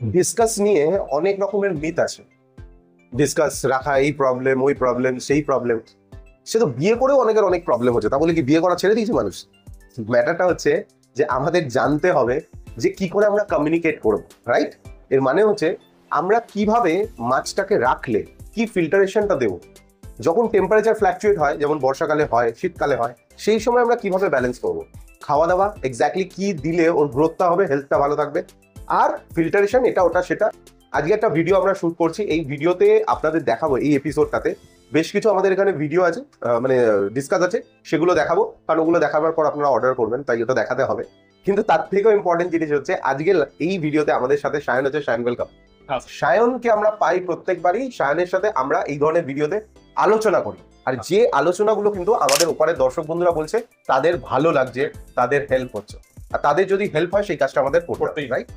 Discuss নিয়ে অনেক রকমের মিথ আছে। ডিসকাস রাখা এই প্রবলেম, ওই প্রবলেম, সেই প্রবলেম। সে তো বিয়ে করেও অনেকের অনেক প্রবলেম হচ্ছে, তা বলে কি বিয়ে করা ছেড়ে দিয়েছে মানুষ? ম্যাটারটা হচ্ছে যে আমাদের জানতে হবে যে কি করে আমরা কমিউনিকেট করব, রাইট? এর মানে হচ্ছে আমরা কিভাবে মাছটাকে রাখলে কি ফিল্টারেশনটা দেবো। যখন টেম্পারেচার ফ্ল্যাকচুয়েট হয়, যেমন বর্ষাকালে হয়, শীতকালে হয়, সেই সময় আমরা কিভাবে ব্যালেন্স করবো খাওয়া দাওয়া, এক্স্যাক্টলি কি দিলে ওর গ্রোথটা হবে, হেলথটা ভালো থাকবে, আর ফিল্টারেশন এটা ওটা সেটা। আজকে একটা ভিডিও আমরা শুট করছি, এই ভিডিওতে আপনাদের দেখাবো, এই এপিসোডটাতে বেশ কিছু আমাদের এখানে ভিডিও আছে, মানে ডিসকাস আছে, সেগুলো দেখাবো। কারণ ওগুলো দেখাবার পর আপনারা অর্ডার করবেন, তাই ওটা দেখাতে হবে। কিন্তু তার থেকেও ইম্পর্টেন্ট জিনিস হচ্ছে আজকে এই ভিডিওতে আমাদের সাথে সায়ন আছে। সায়ন, ওয়েলকাম। সায়নকে আমরা পাই প্রত্যেকবারই, সায়নের সাথে আমরা এই ধরনের ভিডিওতে আলোচনা করি, আর যে আলোচনাগুলো কিন্তু আমাদের ওপারের দর্শক বন্ধুরা বলছে তাদের ভালো লাগছে, তাদের হেল্প হচ্ছে, আর তাদের যদি হেল্প হয় সেই কাজটা আমাদের করতে হবে, রাইট?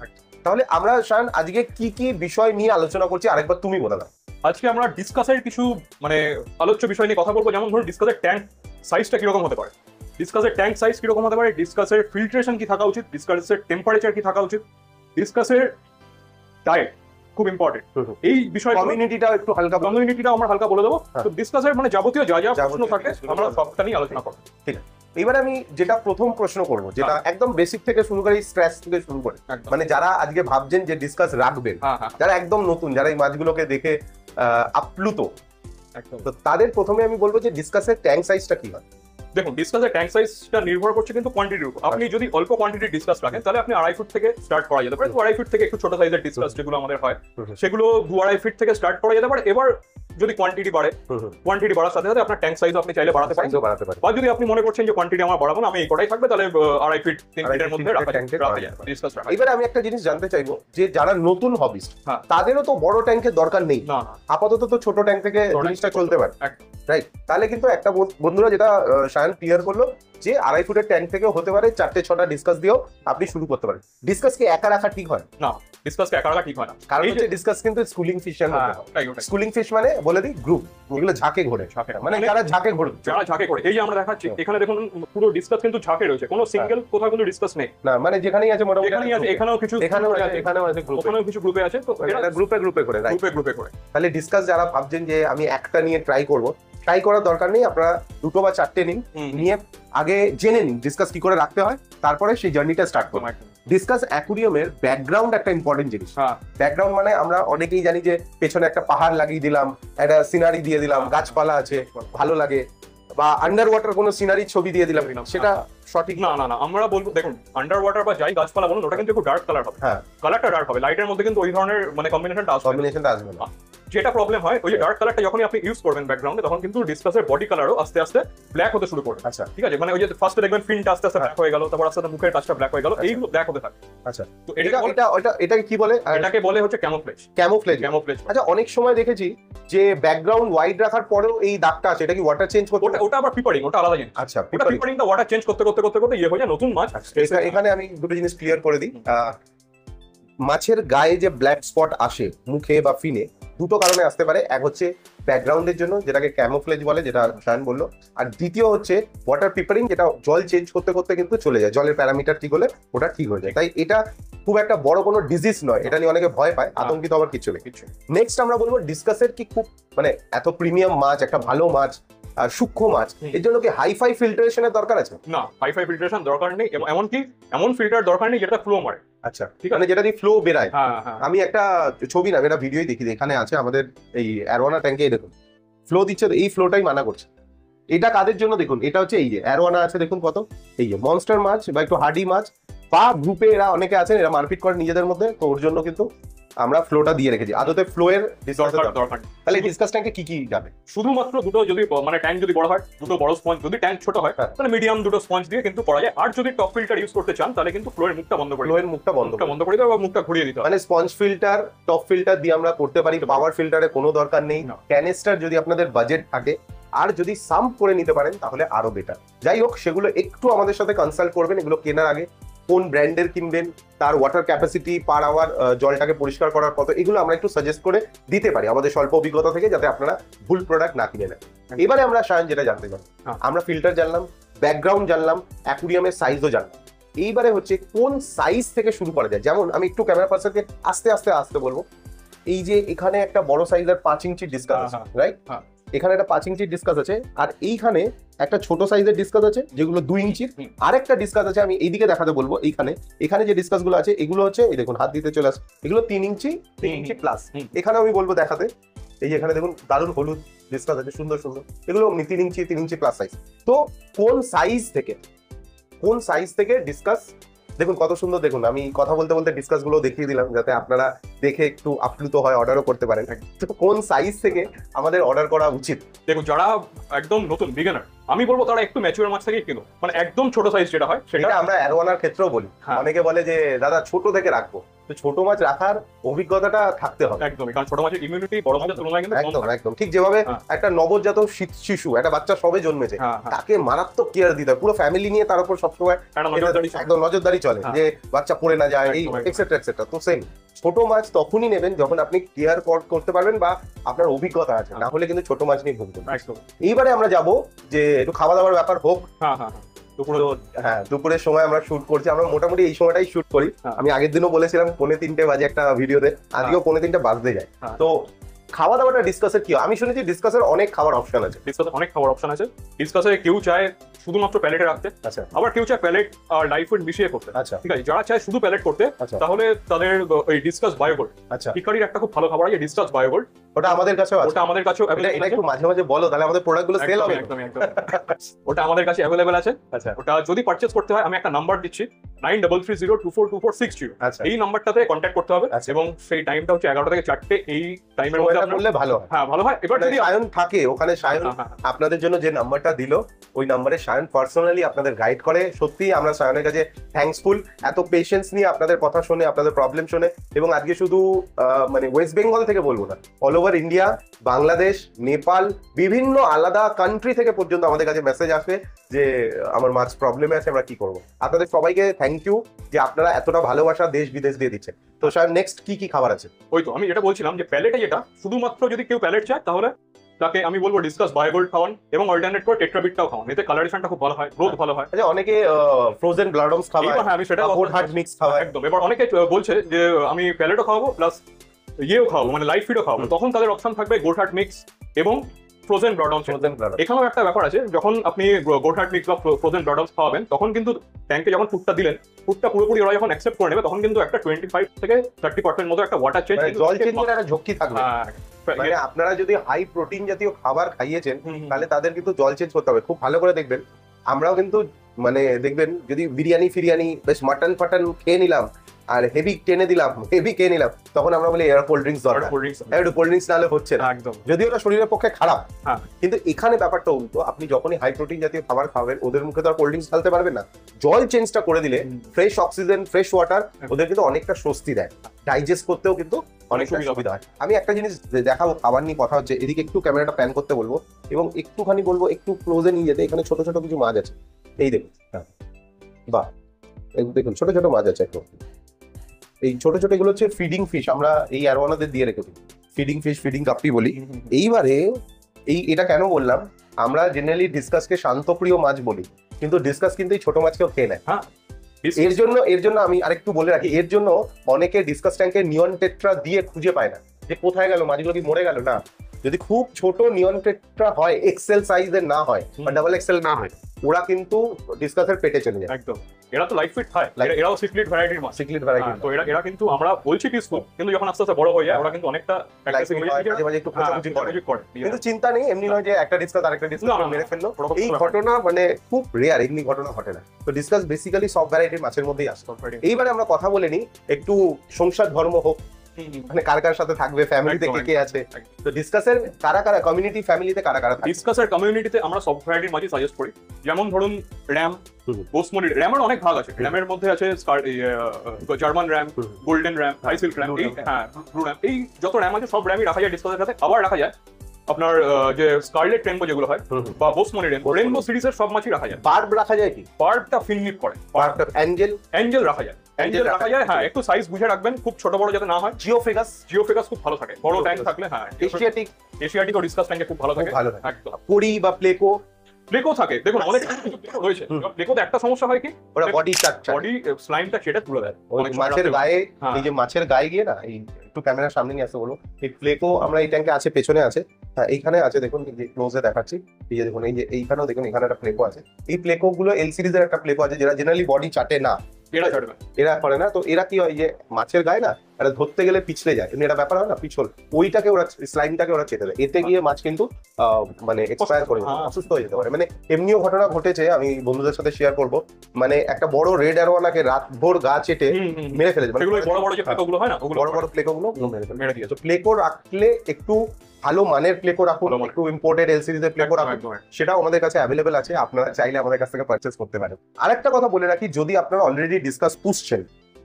তাহলে আমরা সায়ন আজকে কি কি বিষয় নিয়ে আলোচনা করছি আরেকবার তুমি বলে দাও। আজকে আমরা ডিসকাসের কিছু আলোচ্য বিষয় নিয়ে কথা বলবো। যেমন ধরুন ডিসকাসের ট্যাঙ্ক সাইজটা কিরকম হতে পারে, ডিসকাসের ট্যাঙ্ক সাইজ কিরকম হতে পারে, ডিসকাসের ফিল্ট্রেশন কি থাকা উচিত, ডিসকাসের টেম্পারেচার কি থাকা উচিত, ডিসকাসের ডায়েট খুব ইম্পর্টেন্ট। এই বিষয় কমিউনিটিটাও একটু হালকা, কমিউনিটিটাও আমরা হালকা বলে দেবো। তো ডিসকাসের যাবতীয় যা যা প্রশ্ন থাকে আমরা সবটা নিয়ে আলোচনা করবো। ঠিক আছে, এবার আমি যেটা প্রথম প্রশ্ন করবো, যেটা একদম বেসিক থেকে শুরু করে, স্ক্র্যাচ থেকে শুরু করে, মানে যারা আজকে ভাবছেন যে ডিসকাস রাখবেন, যারা একদম নতুন, যারা এই মাছগুলোকে দেখে আপ্লুত, তো তাদের প্রথমে আমি বলবো যে ডিসকাসের ট্যাঙ্ক সাইজটা কি হয়। দেখুন, ডিসকাসের ট্যাঙ্ক সাইজটা নির্ভর করছে কিন্তু কোয়ান্টিটির উপর। আপনি যদি অল্প কোয়ান্টিটির ডিসকাস রাখেন তাহলে আপনি 2.5 ফুট থেকে স্টার্ট করা যেতে পারে। 2.5 ফুট থেকে একটু ছোট সাইজের ডিসকাস যেগুলো আমাদের হয় সেগুলো 2.5 ফিট থেকে স্টার্ট করা যেতে পারে। এবার যদি কোয়ান্টিটি বাড়ে, কোয়ান্টিটি বাড়ার সাথে সাথে আপনার ট্যাঙ্ক সাইজ আপনি চাইলে বাড়াতে পারেন। বা যদি আপনি মনে করছেন যে কোয়ান্টিটি আমার বাড়াবো না, আমি এই কটাই থাকবে, তাহলে 2.5 ফিট 3 ফিটের মধ্যে রাখা যায় ডিসকাস রাখা। এবার আমি একটা জিনিস জানতে চাইবো যে যারা নতুন হবিস্ট, তাদেরও তো বড় ট্যাঙ্কের দরকার নেই, আপাতত তো ছোট ট্যাঙ্ক থেকে জিনিসটা চলতে পারে, রাইট? তাহলে কিন্তু একটা বন্ধুরা যেটা সায়ন ক্লিয়ার করলো যে 2.5 ফুটের ট্যাঙ্ক থেকে হতে পারে 4-6টা ডিসকাস দিয়েও আপনি শুরু করতে পারেন। ডিসকাসকে একা রাখা ঠিক হয় না, ডিসকাসকে একা রাখা ঠিক হয় না। কারণ হচ্ছে ডিসকাস কিন্তু স্কুলিং ফিশ, স্কুলিং ফিশ মানে বলে দিই গ্রুপ, এগুলো ঝাঁকে ঘোরে, মানে যারা ঝাঁকে ঘোরে, যারা ঝাঁকে ঘোরে। এই যে আমরা দেখাচ্ছি এখানে দেখুন পুরো ডিসকাস কিন্তু ঝাঁকে রয়েছে, কোনো সিঙ্গেল কোথাও কিন্তু ডিসকাস নেই না, মানে যেখানেই আছে মোটামুটি এখানেই আছে, এখানেও কিছু, এখানেও আছে গ্রুপ, ওখানেও কিছু গ্রুপে আছে, তো এটা গ্রুপে করে, গ্রুপে করে। তাহলে ডিসকাস যারা ভাবছেন যে আমি একটা নিয়ে ট্রাই করার দরকার নেই, আপনারা 2 বা 4টে নিন, নিয়ে আগে জেনে নিন ডিসকাস কি করে রাখতে হয়, তারপরে সেই জার্নিটা স্টার্ট করুন। ডিসকাস অ্যাকুরিয়ামের ব্যাকগ্রাউন্ড একটা ইম্পর্টেন্ট জিনিস। ব্যাকগ্রাউন্ড মানে আমরা অনেকেই জানি যে পেছনে একটা পাহাড় লাগিয়ে দিলাম, একটা সিনারি দিয়ে দিলাম, গাছপালা আছে ভালো লাগে, বা আন্ডার ওয়াটার কোনো সিনারির ছবি দিয়ে দিলাম, সেটা সঠিক না। আমরা বলবো দেখুন, আন্ডার ওয়াটার বা যাই গাছপালা বলুন, ওটা কিন্তু একটু ডার্ক কালার হবে। কালারটা ডার্ক হবে, লাইটের মধ্যে কিন্তু ওই ধরনের কম্বিনেশনটা আসবে না। যেটা প্রবলেম হয়, ওই যে ডার্ক কালারটা যখনই আপনি ইউজ করবেন ব্যাকগ্রাউন্ডে, তখন কিন্তু ডিসকাসের বডি কালারও আস্তে আস্তে ব্ল্যাক হতে শুরু করবে। আচ্ছা, ঠিক আছে, ওই যে ফার্স্টে দেখবেন ফিনটা আস্তে আস্তে ব্ল্যাক হয়ে গেল, তারপর আস্তে আস্তে মুখের কাজটা ব্ল্যাক হয়ে গেল, এইগুলো ব্ল্যাক হতে থাকে। আচ্ছা, তো এটাকে কি বলে? এটাকে বলে হচ্ছে ক্যামোফ্লেজ। আচ্ছা, অনেক সময় দেখেছি যে ব্যাকগ্রাউন্ড হোয়াইট রাখার পরেও এই দাগটা আছে, এটা কি ওয়াটার চেঞ্জ করতে? ওটা আবার প্রিপারিং, ওটা আলাদা জিনিস। আচ্ছা, প্রিপারিংটা ওয়াটার চেঞ্জ করতে ইয়ে হয়ে যায় নতুন মাছ। এখানে আমি দুটো জিনিস ক্লিয়ার করে দিই। মাছের গায়ে যে ব্ল্যাক স্পট আসে মুখে বা ফিনে, দুটো কারণে আসতে পারে। এক হচ্ছে ব্যাকগ্রাউন্ডের জন্য, যেটাকে ক্যামোফ্লেজ বলে, যেটা শায়ন বললো, আর দ্বিতীয় হচ্ছে ওয়াটার প্রিপারিং, যেটা জল চেঞ্জ করতে করতে কিন্তু চলে যায়, জলের প্যারামিটার ঠিক হলে ওটা ঠিক হয়ে যায়। তাই এটা খুব একটা বড় কোনো ডিজিজ নয়, এটা নিয়ে অনেকে ভয় পায়, আতঙ্কিত হওয়ার কিছু নেই। নেক্সট আমরা বলবো ডিসকাসের কি খুব এত প্রিমিয়াম মাছ, একটা ভালো মাছ, সূক্ষ্ম মাছ, এর জন্য কি হাইফাই ফিল্টারেশনের দরকার আছে? না, হাইফাই ফিল্টারেশন দরকার নেই, এমনকি এমন ফিল্টার দরকার নেই যেটা ফ্লো মারে। আচ্ছা, ঠিক আছে, যেটা দিয়ে ফ্লো বেরায়। আমি একটা ছবি না, এটা ভিডিওই দেখি, এখানে আছে আমাদের এই অ্যারোয়ানা ট্যাঙ্কে, দেখুন ফ্লো দিচ্ছে, এই ফ্লোটাই মানা করছে। এটা কাদের জন্য দেখুন, এটা হচ্ছে এই যে অ্যারোয়ানা আছে, দেখুন কত, এই যে মনস্টার মাছ বা একটু হার্ডি মাছ, বা গ্রুপে এরা অনেকে আছেন, এরা মারপিট করে নিজেদের মধ্যে, তো ওর জন্য কিন্তু আমরা ফ্লোটা দিয়ে রেখেছি। আদতে ফ্লো এর দরকার। তাহলে ডিসকাস ট্যাঙ্কে কি কি যাবে? শুধুমাত্র দুটো, যদি ট্যাঙ্ক যদি বড় হয় দুটো বড় স্পঞ্জ, যদি ট্যাঙ্ক ছোট হয় তাহলে মিডিয়াম দুটো স্পঞ্জ দিয়ে কিন্তু করা যায়। আর যদি টপ ফিল্টার ইউজ করতে চান তাহলে কিন্তু ফ্লোয়ের মুখটা বন্ধ করে দিতে হবে বা মুখটা ঘুরিয়ে দিতে হবে। মানে স্পঞ্জ ফিল্টার, টপ ফিল্টার দিয়ে আমরা করতে পারি, পাওয়ার ফিল্টারে কোনো দরকার নেই। ক্যানিস্টার যদি আপনাদের বাজেট থাকে, আর যদি সাম্প করে নিতে পারেন তাহলে আরো বেটার। যাই হোক, সেগুলো একটু আমাদের সাথে কনসাল্ট করবেন এগুলো কেনার আগে, কোন ব্র্যান্ডের কিনবেন, তার ওয়াটার ক্যাপাসিটি পার আওয়ার, জলটাকে পরিষ্কার করার কত, এগুলো আমরা একটু সাজেস্ট করে দিতে পারি আমাদের স্বল্প অভিজ্ঞতা থেকে, যাতে আপনারা ভুল প্রোডাক্ট না কিনে নেন। এবারে আমরা সায়ন যেটা জানতে চাই, আমরা ফিল্টার জানলাম, ব্যাকগ্রাউন্ড জানলাম, অ্যাকুরিয়ামের সাইজও জানলাম, এইবারে হচ্ছে কোন সাইজ থেকে শুরু করা যায়। যেমন আমি একটু ক্যামেরা পার্সনকে আস্তে আস্তে আসতে বলবো, এই যে এখানে একটা বড় সাইজের 5 ইঞ্চি ডিসকাস আছে, রাইট? এখানে একটা 5 ইঞ্চির ডিসকাস আছে, আর এইখানে একটা ছোট সাইজের ডিসকাস আছে যেগুলো 2 ইঞ্চির, আর একটা ডিসকাস আছে আমি এইদিকে দেখাতে বলবো। এখানে যে ডিসকাস গুলো আছে এগুলো হচ্ছে, এই দেখুন হাত দিতে চলে আসে, এগুলো 3 ইঞ্চি প্লাস। এখানে আমি বলবো দেখাতে, এই যে এখানে দেখুন দারুণ হলুদ ডিসকাস আছে, সুন্দর সুন্দর, এগুলো 3 ইঞ্চি প্লাস সাইজ। তো কোন সাইজ থেকে ডিসকাস, দেখুন কত সুন্দর। দেখুন আমি কথা বলতে বলতে ডিসকাস গুলো দেখিয়ে দিলাম যাতে আপনারা দেখে একটু আপ্লুত হয়, অর্ডারও করতে পারেন। তো কোন সাইজ থেকে আমাদের অর্ডার করা উচিত? দেখুন, যারা একদম নতুন বিগিনার, আমি বলবো তারা একটু ম্যাচিউর মাছ থেকেই কিনো, মানে একদম ছোট সাইজ যেটা হয় সেটা। আমরা অ্যারোয়ানার ক্ষেত্রেও বলি, অনেকে বলে যে দাদা ছোট থেকে রাখবো, তো ছোট মাছ রাখার অভিজ্ঞতাটা থাকতে হবে। একদমই, কারণ ছোট মাছের ইমিউনিটি বড় মাছের তুলনায় কিন্তু একদম ঠিক। যেভাবে একটা নবজাত শিশু, একটা বাচ্চা সবে জন্মেছে, তাকে মারাত্মক কেয়ার দিতে হয়, পুরো ফ্যামিলি নিয়ে তার উপর সবসময় একদম নজরদারি চলে যে বাচ্চা পড়ে না যায়, এই এক্সেট্রা এক্সেট্রা। তো সেম ছোট মাছ তখনই নেবেন যখন আপনি কেয়ার করতে পারবেন বা আপনার অভিজ্ঞতা আছে, না হলে কিন্তু ছোট মাছ নিয়ে ভুগবেন। এইবারে আমরা যাব যে একটু খাওয়া দাওয়ার ব্যাপার হোক। দুপুরের সময় আমরা শুট করছি, আমরা মোটামুটি এই সময়টাই শুট করি। আমি আগের দিনও বলেছিলাম 2:45 বাজে একটা ভিডিওতে, আজকেও 2:45 বাজতে যায়। তো খাওয়া দাওয়াটা ডিসকাসের কি? আমি শুনেছি ডিসকাসের অনেক খাবার অপশন আছে। ডিসকাসে কেউ চায় শুধুমাত্র প্যালেটে রাখতে, আচ্ছা, আবার কেউ চায় প্যালেট আর লাইভ ফুড মিশিয়ে করতে। আচ্ছা, ঠিক আছে, যারা চায় শুধু প্যালেট করতে, তাহলে তাদের ওই ডিসকাস বায়োগোল্ড, আচ্ছা, হিকারির একটা খুব ভালো খাবার আছে ডিসকাস বায়োগোল্ড, ওটা আমাদের কাছেও আছে। ওটা আমাদের কাছেও এটা একটু মাঝে মাঝে বলো, তাহলে আমাদের প্রোডাক্টগুলো সেল হবে। একদম ওটা আমাদের কাছে অ্যাভেলেবেল আছে। আচ্ছা, ওটা যদি পারচেজ করতে হয় আমি একটা নাম্বার দিচ্ছি, 9330242460। আচ্ছা, এই নাম্বারটাতে কন্ট্যাক্ট করতে হবে, এবং সেই টাইমটা হচ্ছে 11টা থেকে 4টে। এই টাইমের মধ্যে বললে ভালো হয়। হ্যাঁ, ভালো হয়। এবার যদি সায়ন থাকে ওখানে, সায়ন আপনাদের জন্য যে নাম্বারটা দিল, ওই নাম্বারে সায়ন পার্সোনালি আপনাদের গাইড করে। সত্যি আমরা সায়নের কাছে থ্যাঙ্কসফুল, এত পেশেন্স নিয়ে আপনাদের কথা শুনে, আপনাদের প্রবলেম শুনে। এবং আজকে শুধু মানে ওয়েস্ট বেঙ্গল থেকে বলবো না, all over India, Bangladesh, Nepal, বিভিন্ন আলাদা কান্ট্রি থেকে পর্যন্ত আমাদের কাছে মেসেজ আসে যে আমার মাছ প্রবলেমে আছে, আমরা কি করবো। আপনাদের সবাইকে থ্যাংক ইউ যে আপনারা এতটা ভালোবাসা দেশ বিদেশ দিয়ে দিচ্ছেন। তো সায়ন নেক্সট কি খাবার আছে? ওই তো আমি এটা বলছিলাম যে প্যালেটে যেটা, শুধুমাত্র যদি কেউ প্যালেট চায় তাহলে তাকে আমি বলবো ডিসকাস বায়োগোল্ড খাওয়ান, এবং অল্টারনেট করে টেট্রাবিটটাও খাওয়ান। এতে কালারেশনটা খুব ভালো হয়, গ্রোথ ভালো হয়। আচ্ছা, অনেকে ফ্রোজেন ব্লাডমস খাওয়ায়, হ্যাঁ আমি সেটা গোট হার্ট মিক্স খাওয়ায়। একদম। এবার অনেকে বলছে যে আমি প্যালেটও খাওয়াবো প্লাস ইয়েও খাওয়াবো, মানে লাইভ ফিডও খাওয়াবো, তখন তাদের অপশন থাকবে গোট হার্ট মিক্স এবং ফ্রোজেন ব্লাডমস। এখানেও একটা ব্যাপার আছে, যখন আপনি গোট হার্ট মিক্স বা ফ্রোজেন ব্লাডমস খাওয়াবেন, তখন কিন্তু ট্যাঙ্কে যখন ফুডটা দিলেন, ফুডটা পুরোপুরি ওরা যখন অ্যাকসেপ্ট করে নেবে, তখন কিন্তু একটা 25 থেকে 30% মতো একটা ওয়াটার চেঞ্জ, জল চেঞ্জের একটা ঝক্কি থাকবে। মানে আপনারা যদি হাই প্রোটিন জাতীয় খাবার খাইয়েছেন, তাহলে তাদের কিন্তু জল চেঞ্জ করতে হবে। খুব ভালো করে দেখবেন, আমরাও কিন্তু মানে দেখবেন যদি বিরিয়ানি ফিরিয়ানি বেশ মাটন ফাটন খেয়ে নিলাম আর হেভি খেয়ে নিলাম, তখন আমরা বলি এয়ার কোল্ড ড্রিঙ্কস দরকার, একটু কোল্ড ড্রিঙ্কস নাহলে হচ্ছে না। একদম, যদি ওটা শরীরের পক্ষে খারাপ। কিন্তু এখানে ব্যাপারটা উল্টো, আপনি যখনই হাই প্রোটিন জাতীয় খাবার খাবেন, ওদের মুখে তো আর কোল্ড ড্রিঙ্কস ঢালতে পারবেন না। জল চেঞ্জটা করে দিলে, ফ্রেশ অক্সিজেন, ফ্রেশ ওয়াটার ওদের কিন্তু অনেকটা স্বস্তি দেয়, ডাইজেস্ট করতেও কিন্তু অনেকটা সুবিধা হয়। আমি একটা জিনিস দেখাবো, খাবার নিয়ে কথা হচ্ছে, এদিকে একটু ক্যামেরাটা প্যান করতে বলবো, এবং একটুখানি বলবো একটু ক্লোজে নিয়ে যেতে। এখানে ছোট ছোট কিছু মাছ আছে, এই দেখুন। বাহ, দেখুন ছোট ছোট মাছ আছে। একটু এই ছোট ছোট এগুলো হচ্ছে ফিডিং ফিশ, আমরা এই অ্যারোয়ানাদের দিয়ে রেখেছি, ফিডিং ফিশ, ফিডিং কাপ্পি বলি। এইবারে এটা কেন বললাম, আমরা জেনারেলি ডিসকাসকে শান্তপ্রিয় মাছ বলি, কিন্তু ডিসকাস কিন্তু এই ছোট মাছকেও খেয়ে নেয়। এর জন্য আমি আরেকটু বলে রাখি, এর জন্য অনেকে ডিসকাস ট্যাঙ্কে নিয়ন টেট্রা দিয়ে খুঁজে পায় না যে কোথায় গেল মাছগুলো, কি মরে গেল না। যদি খুব ছোট নিয়ন টেট্রা হয়, এক্সেল সাইজের না হয় বা ডাবল এক্সেল না হয়, ওরা কিন্তু ডিসকাসের পেটে চলে যায়। একদম, এরা তো লাইফ ফিট খায়, এরাও সিক্রেট ভ্যারাইটির মাছ, তো এরা কিন্তু আমরা বলছি পিসফুল, কিন্তু যখন আস্তে আস্তে বড় হয়ে যায় ওরা কিন্তু অনেকটা একটু খোঁচাখুচি করে। কিন্তু চিন্তা নেই, এমনি নয় যে একটা ডিসকাস আরেকটা ডিসকাস মেরে ফেললো, এই ঘটনা মানে খুব রেয়ার, এমনি ঘটনা ঘটে না। তো ডিসকাস বেসিক্যালি সব ভ্যারাইটির মাছের মধ্যেই আসে। এইবারে আমরা কথা বলে নিই একটু সংসার ধর্ম হোক, মানে কার কার সাথে থাকবে, ফ্যামিলিতে কে আছে। তো ডিসকাসের কারা কারা কমিউনিটি, ফ্যামিলিতে কারা কারা থাকে? ডিসকাসের কমিউনিটিতে আমরা সব ভ্যারাইটির মাছই সাজেস্ট করি। যেমন ধরুন র্যাম, বোসমোনি, র্যামের অনেক ভাগ আছে। র্যামের মধ্যে আছে German ram, golden ram, high silk ram, blue ram, এই যত র্যাম আছে সব র্যামই রাখা যায় ডিসকাসের সাথে। আবার রাখা যায় আপনার যে স্কারলেট রেনবো যেগুলো হয়, বা বোসমোনি রেনবো সিরিজের সব মাছই রাখা যায়। বার্ব রাখা যায় কি? বার্বটা ফিননিপ করে। অ্যাঞ্জেল রাখা যায়, হ্যাঁ, একটু সাইজ বুঝে রাখবেন, খুব ছোট বড় যাতে না হয়। জিওফেগাস খুব ভালো থাকে, বড় ট্যাঙ্ক থাকলে। হ্যাঁ, এশিয়াটিক ও ডিসকাস ট্যাঙ্কে খুব ভালো থাকে। একদম। কোরি বা প্লেকো, প্লেকো থাকে, দেখুন অনেক প্লেকো রয়েছে, প্লেকোতে একটা সমস্যা হয় কি, ওরা বডি বডি স্লাইমটা সেটা তুলে দেয় ওই অনেক সময় মাছের রাতে। গায়ে, হ্যাঁ। এই যে মাছের গায়ে গিয়ে না, এই একটু ক্যামেরার সামনে নিয়ে আসতে বলো, এই প্লেকো আমরা এই ট্যাঙ্কে আছে, পেছনে আছে, হ্যাঁ এইখানে আছে, দেখুন এই যে ক্লোজে দেখাচ্ছি, এই যে দেখুন, এই যে এইখানেও দেখুন, এখানে একটা প্লেকো আছে। এই প্লেকো গুলো এল সিরিজের একটা প্লেকো আছে, যেটা জেনারেলি বডি চাটে না, এরা ছাড়বে। এরা করে না। তো এরা কি হয়, যে মাছের গায়ে না এটা ধরতে গেলে পিছলে যায়, এমনি একটা ব্যাপার হয় না, পিছল, ওইটাকে ওরা, স্লাইমটাকে ওরা চেটে দেয়, এতে গিয়ে মাছ কিন্তু মানে এক্সপায়ার করে যেতে পারে, অসুস্থ হয়ে যেতে পারে। মানে এমনিও ঘটনা ঘটেছে, আমি বন্ধুদের সাথে শেয়ার করব, মানে একটা বড় রেড অ্যারোয়ানাকে রাত ভোর গা চেটে মেরে ফেলেছে, মানে সেগুলো বড় বড় যে প্লেকোগুলো হয় না, ওগুলো বড় বড় প্লেকো গুলো মেরে ফেলেছে। মেরে দিয়েছে। তো প্লেকো রাখলে একটু ভালো মানের প্লেকো রাখুন, ভালো মানের। একটু ইম্পোর্টেড এল সিরিজের প্লেকো একদম, রাখুন, একদম। সেটাও আমাদের কাছে অ্যাভেলেবেল আছে, আপনারা চাইলে আমাদের কাছ থেকে পারচেস করতে পারেন। আরেকটা কথা বলে রাখি, যদি আপনারা অলরেডি ডিসকাস পুষছেন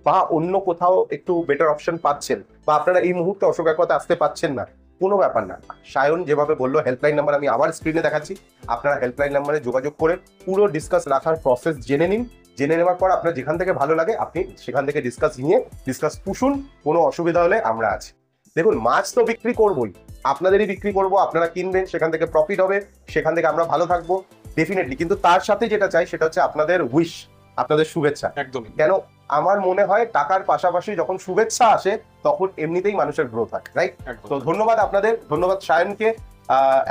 বা অন্য কোথাও একটু বেটার অপশন পাচ্ছেন, বা আপনারা এই মুহূর্তে অশোক একতে আসতে পাচ্ছেন না, কোনো ব্যাপার না। সায়ন যেভাবে বললো, হেল্পলাইন নাম্বার আমি আবার স্ক্রিনে দেখাচ্ছি, আপনারা হেল্পলাইন নাম্বারে যোগাযোগ করে পুরো ডিসকাস রাখার প্রসেস জেনে নিন। জেনে নেওয়ার পর আপনার যেখান থেকে ভালো লাগে আপনি সেখান থেকে ডিসকাস নিয়ে ডিসকাস পুষুন, কোনো অসুবিধা হলে আমরা আছি। দেখুন, মাছ তো বিক্রি করবোই, আপনাদেরই বিক্রি করবো, আপনারা কিনবেন, সেখান থেকে প্রফিট হবে, সেখান থেকে আমরা ভালো থাকবো ডেফিনেটলি। কিন্তু তার সাথে যেটা চাই সেটা হচ্ছে আপনাদের উইশ, আপনাদের শুভেচ্ছা। একদমই। কেন, আমার মনে হয় টাকার পাশাপাশি যখন শুভেচ্ছা আসে তখন এমনিতেই মানুষের গ্রোথ হয়, রাইট? একদম। তো ধন্যবাদ আপনাদের, ধন্যবাদ সায়নকে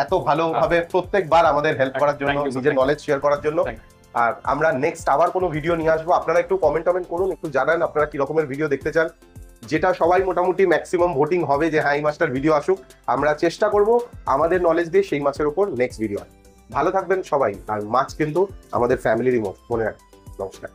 এত ভালোভাবে প্রত্যেকবার আমাদের হেল্প করার জন্য, Thank you, sir. নিজের নলেজ শেয়ার করার জন্য। Thank আর আমরা নেক্সট আবার কোনো ভিডিও নিয়ে আসবো, আপনারা একটু কমেন্ট করুন, একটু জানান আপনারা কি রকমের ভিডিও দেখতে চান। যেটা সবাই মোটামুটি ম্যাক্সিমাম ভোটিং হবে যে হ্যাঁ এই মাছটার ভিডিও আসুক, আমরা চেষ্টা করব আমাদের নলেজ দিয়ে সেই মাছের উপর নেক্সট ভিডিও। ভালো থাকবেন সবাই, আর মাছ কিন্তু আমাদের ফ্যামিলিরই মনে রাখবেন। নমস্কার।